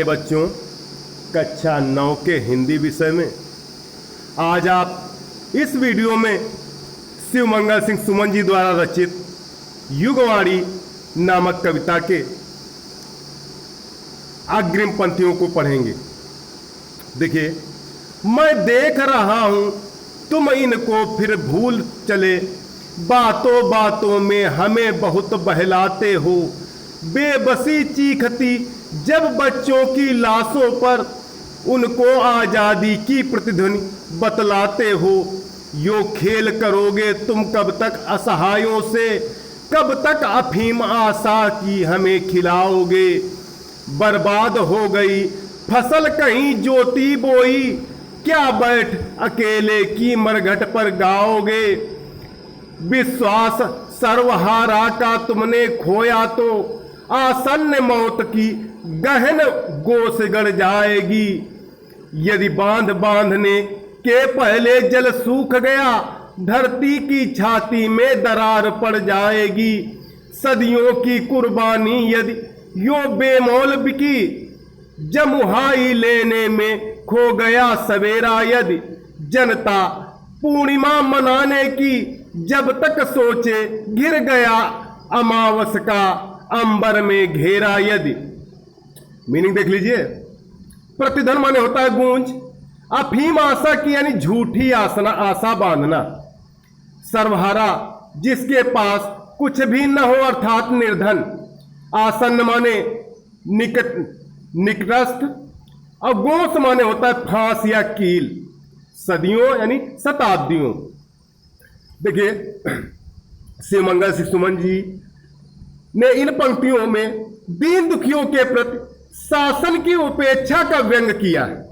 बच्चों, कक्षा 9 के हिंदी विषय में आज आप इस वीडियो में शिवमंगल सिंह सुमन जी द्वारा रचित युगवाणी नामक कविता के अग्रिम पंक्तियों को पढ़ेंगे। देखिए, मैं देख रहा हूं तुम इनको फिर भूल चले, बातों बातों में हमें बहुत बहलाते हो, बेबसी चीखती जब बच्चों की लाशों पर उनको आजादी की प्रतिध्वनि बतलाते हो। यो खेल करोगे तुम कब तक असहायों से, कब तक अफीम आशा की हमें खिलाओगे। बर्बाद हो गई फसल कहीं ज्योति बोई, क्या बैठ अकेले की मरघट पर गाओगे। विश्वास सर्वहारा का तुमने खोया तो आसन्न मौत की गहन गोस गड़ जाएगी। यदि बांध बांधने के पहले जल सूख गया, धरती की छाती में दरार पड़ जाएगी। सदियों की कुर्बानी यदि यो बेमौल बिकी, जमुहाई लेने में खो गया सवेरा। यदि जनता पूर्णिमा मनाने की जब तक सोचे, गिर गया अमावस का अंबर में घेरा। यदि मीनिंग देख लीजिए। प्रतिध्वनि माने होता है गूंज, अफीम आशा की यानी झूठी आशा बांधना। सर्वहारा जिसके पास कुछ भी न हो अर्थात निर्धन। आसन्न माने निकटस्थ, और गोस माने होता है फांस या कील। सदियों यानी शताब्दियों। देखिए, शिवमंगल सिंह सुमन जी ने इन पंक्तियों में दीन दुखियों के प्रति शासन की उपेक्षा का व्यंग किया है।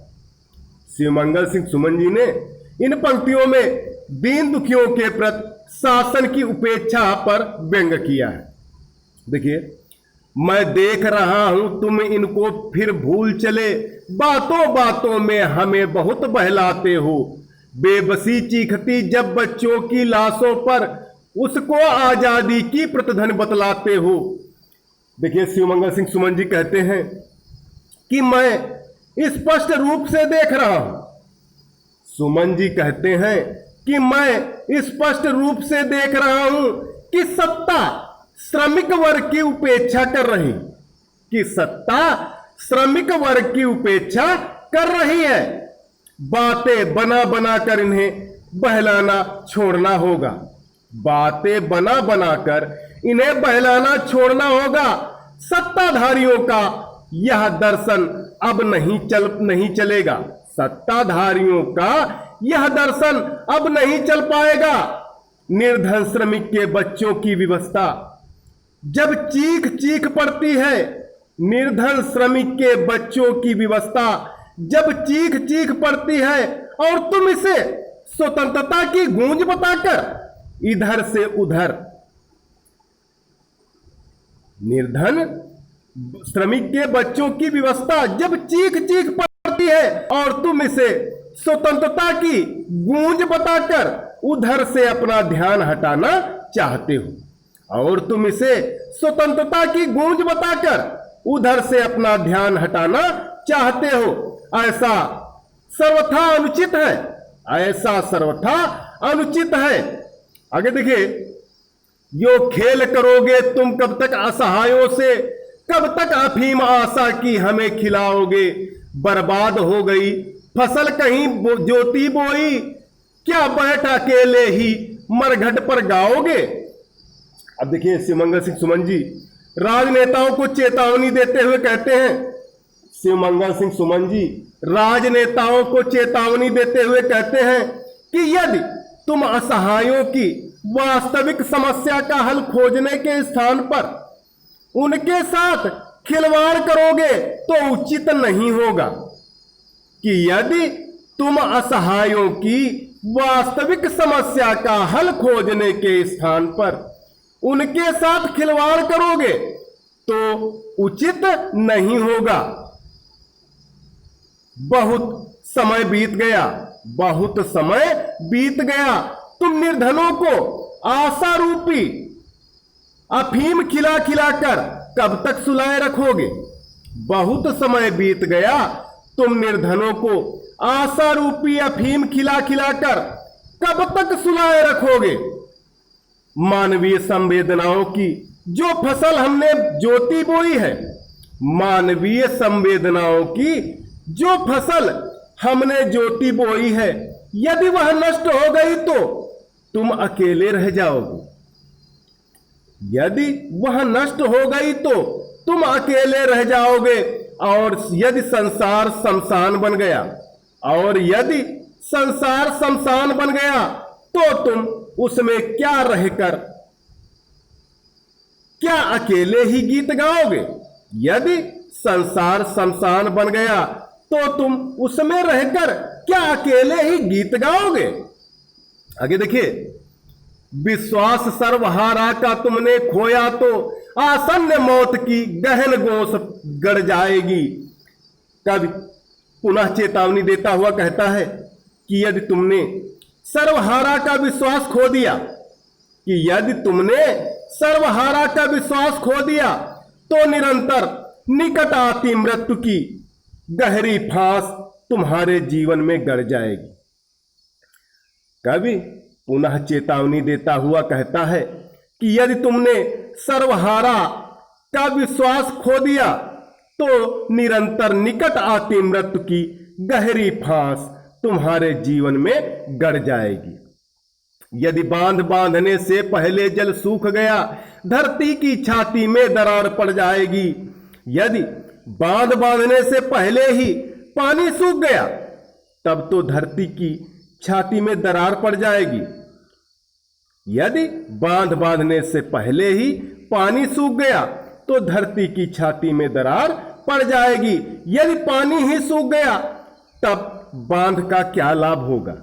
शिवमंगल सिंह सुमन जी ने इन पंक्तियों में दीन दुखियों के प्रति शासन की उपेक्षा पर व्यंग किया है। देखिए, मैं देख रहा हूं तुम इनको फिर भूल चले, बातों बातों में हमें बहुत बहलाते हो। बेबसी चीखती जब बच्चों की लाशों पर उसको आजादी की प्रतिध्वनि बतलाते हो। देखिए, शिवमंगल सिंह सुमन जी कहते हैं कि मैं स्पष्ट रूप से देख रहा हूं। सुमन जी कहते हैं कि मैं स्पष्ट रूप से देख रहा हूं कि सत्ता श्रमिक वर्ग की उपेक्षा कर रही, कि सत्ता श्रमिक वर्ग की उपेक्षा कर रही है। बातें बना बना कर इन्हें बहलाना छोड़ना होगा। बातें बना बना कर इन्हें बहलाना छोड़ना होगा। सत्ताधारियों का यह दर्शन अब नहीं चलेगा। सत्ताधारियों का यह दर्शन अब नहीं चल पाएगा। निर्धन श्रमिक के बच्चों की व्यवस्था जब चीख चीख पड़ती है, निर्धन श्रमिक के बच्चों की व्यवस्था जब चीख चीख पड़ती है, और तुम इसे स्वतंत्रता की गूंज बताकर इधर से उधर। निर्धन श्रमिक के बच्चों की व्यवस्था जब चीख चीख पड़ती है और तुम इसे स्वतंत्रता की गूंज बताकर उधर से अपना ध्यान हटाना चाहते हो, और तुम इसे स्वतंत्रता की गूंज बताकर उधर से अपना ध्यान हटाना चाहते हो। ऐसा सर्वथा अनुचित है, ऐसा सर्वथा अनुचित है। आगे देखिए, यो खेल करोगे तुम कब तक असहायों से, कब तक अफीम आशा की हमें खिलाओगे। बर्बाद हो गई फसल कहीं ज्योति बोई, क्या बैठ अकेले ही मरघट पर गाओगे। अब देखिए, शिवमंगल सिंह सुमन जी राजनेताओं को चेतावनी देते हुए कहते हैं, शिवमंगल सिंह सुमन जी राजनेताओं को चेतावनी देते हुए कहते हैं कि यदि तुम असहायों की वास्तविक समस्या का हल खोजने के स्थान पर उनके साथ खिलवाड़ करोगे तो उचित नहीं होगा। कि यदि तुम असहायों की वास्तविक समस्या का हल खोजने के स्थान पर उनके साथ खिलवाड़ करोगे तो उचित नहीं होगा। बहुत समय बीत गया, बहुत समय बीत गया, तुम निर्धनों को आशा रूपी अफीम खिला खिलाकर कब तक सुलाए रखोगे। बहुत समय बीत गया, तुम निर्धनों को आशा रूपी अफीम खिला खिलाकर कब तक सुलाए रखोगे। मानवीय संवेदनाओं की जो फसल हमने ज्योति बोई है, मानवीय संवेदनाओं की जो फसल हमने ज्योति बोई है, यदि वह नष्ट हो गई तो तुम अकेले रह जाओगे। यदि वह नष्ट हो गई तो तुम अकेले रह जाओगे। और यदि संसार शमशान बन गया, और यदि संसार शमशान बन गया तो तुम उसमें क्या रहकर क्या अकेले ही गीत गाओगे। यदि संसार शमशान बन गया तो तुम उसमें रहकर क्या अकेले ही गीत गाओगे। आगे देखिए, विश्वास सर्वहारा का तुमने खोया तो आसन्न मौत की गहन गोश गड़ जाएगी। कवि पुनः चेतावनी देता हुआ कहता है कि यदि तुमने सर्वहारा का विश्वास खो दिया, कि यदि तुमने सर्वहारा का विश्वास खो दिया तो निरंतर निकट आती मृत्यु की गहरी फांस तुम्हारे जीवन में गड़ जाएगी। कवि पुनः चेतावनी देता हुआ कहता है कि यदि तुमने सर्वहारा का विश्वास खो दिया तो निरंतर निकट आती मृत्यु की गहरी फांस तुम्हारे जीवन में गड़ जाएगी। यदि बांध बांधने से पहले जल सूख गया, धरती की छाती में दरार पड़ जाएगी। यदि बांध बांधने से पहले ही पानी सूख गया, तब तो धरती की छाती में दरार पड़ जाएगी। यदि बांध बांधने से पहले ही पानी सूख गया तो धरती की छाती में दरार पड़ जाएगी। यदि पानी ही सूख गया तब बांध का क्या लाभ होगा।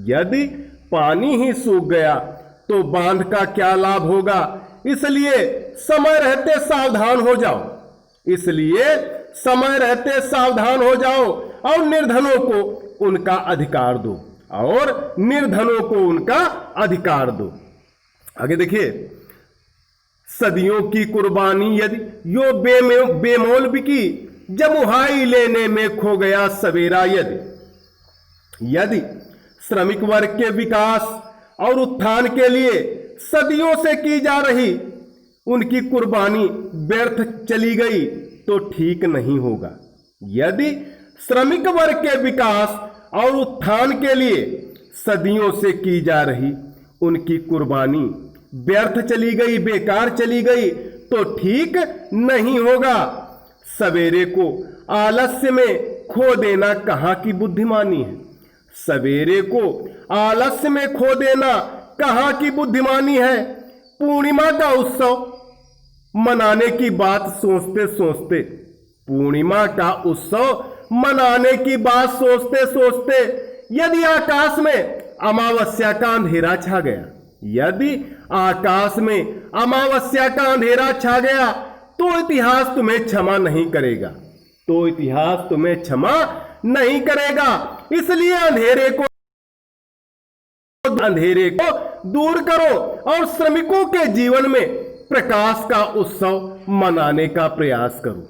यदि पानी ही सूख गया तो बांध का क्या लाभ होगा। इसलिए समय रहते सावधान हो जाओ। इसलिए समय रहते सावधान हो जाओ और निर्धनों को उनका अधिकार दो, और निर्धनों को उनका अधिकार दो। आगे देखिए, सदियों की कुर्बानी यदि यो बेमोल बिकी, जमुहाई लेने में खो गया सवेरा। यदि श्रमिक वर्ग के विकास और उत्थान के लिए सदियों से की जा रही उनकी कुर्बानी व्यर्थ चली गई तो ठीक नहीं होगा। यदि श्रमिक वर्ग के विकास और उत्थान के लिए सदियों से की जा रही उनकी कुर्बानी व्यर्थ चली गई, बेकार चली गई तो ठीक नहीं होगा। सवेरे को आलस्य में खो देना कहाँ की बुद्धिमानी है। सवेरे को आलस्य में खो देना कहाँ की बुद्धिमानी है। पूर्णिमा का उत्सव मनाने की बात सोचते सोचते, पूर्णिमा का उत्सव मनाने की बात सोचते सोचते यदि आकाश में अमावस्या का अंधेरा छा गया, यदि आकाश में अमावस्या का अंधेरा छा गया तो इतिहास तुम्हें क्षमा नहीं करेगा। तो इतिहास तुम्हें क्षमा नहीं करेगा। इसलिए अंधेरे को दूर करो और श्रमिकों के जीवन में प्रकाश का उत्सव मनाने का प्रयास करो।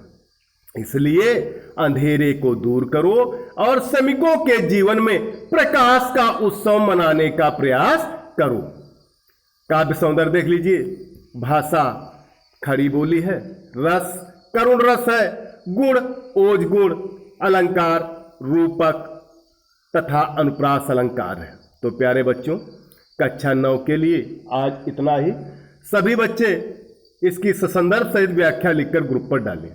इसलिए अंधेरे को दूर करो और श्रमिकों के जीवन में प्रकाश का उत्सव मनाने का प्रयास करो। काव्य सौंदर्य देख लीजिए। भाषा खड़ी बोली है, रस करुण रस है, गुण ओज गुण, अलंकार रूपक तथा अनुप्रास अलंकार है। तो प्यारे बच्चों, कक्षा 9 के लिए आज इतना ही। सभी बच्चे इसकी ससंदर्भ सहित व्याख्या लिखकर ग्रुप पर डालें।